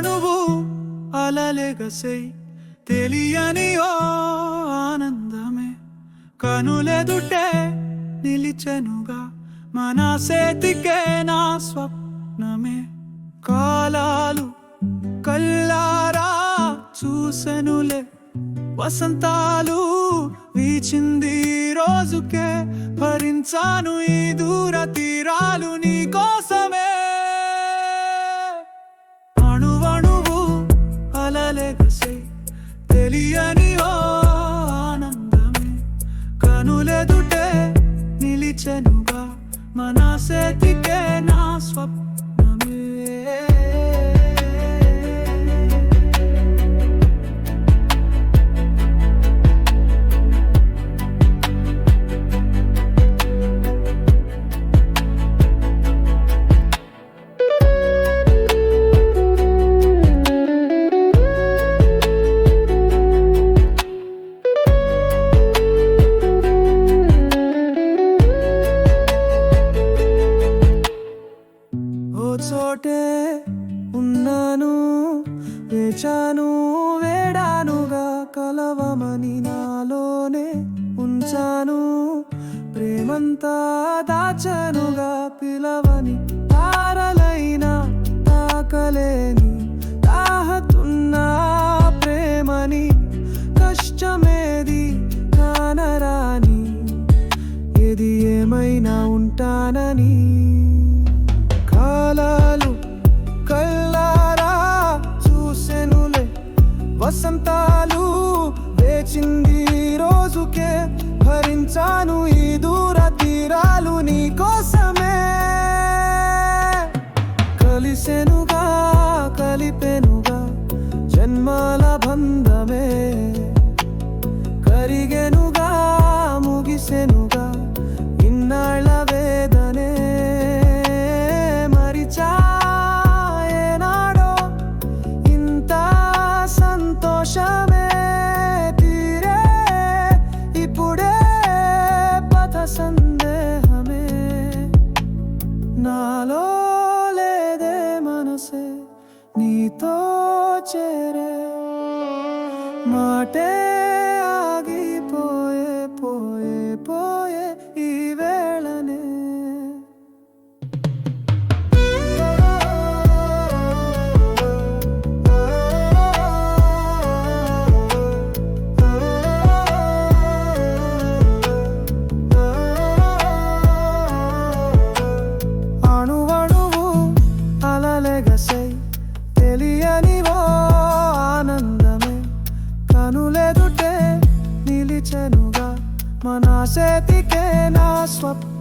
అణువణువు అలలెగసై తెలియని ఓ ఆనందమే కనులెదుటే నిలిచెనుగా మన సేతికే నా స్వప్నమే కాలాలు కల్లారా చూసెనులే వసంతాలు వీచింది రోజుకే భరించాను ఈ దూర తీరాలు నీ కోసమే అణువణువు అలలెగసై తెలియని ఓ ఆనందమే కనులెదుటే నిలిచెనుగా మన సేతికే నా స్వప్నమే చోటే ఉన్నాను వేచాను వేడానుగా కలవమని నాలోనే ఉంచాను ప్రేమంతా దాచనుగా పిలవని తారలైనా తాకలేని తాహతున్న ప్రేమని కష్టమేది కానరాని ఏది ఏమైనా ఉంటానని కాలాలు కల్లారా చూసెనులే వసంతాలు వేచింది రోజుకే భరించాను ఈ దూర తీరాలు నీ కోసమే కలిసెనుగా కలిపెనుగా జన్మాల బంధమే కరిగెనుగా ముగిసెనుగా ఇన్నాళ్ళ వేదనే ఏనాడో ఇంత సంతోషమే తీరే ఇప్పుడే పథ సందేహమే నాలో లేదే మనసే నీతో చేరే మాటే ఆగిపోయే పోయే పోయే ఈ వేళనే తెలియని ఓ ఆనందమే కనులెదుటే నిలిచెనుగా మన సేతికే నా స్వప్న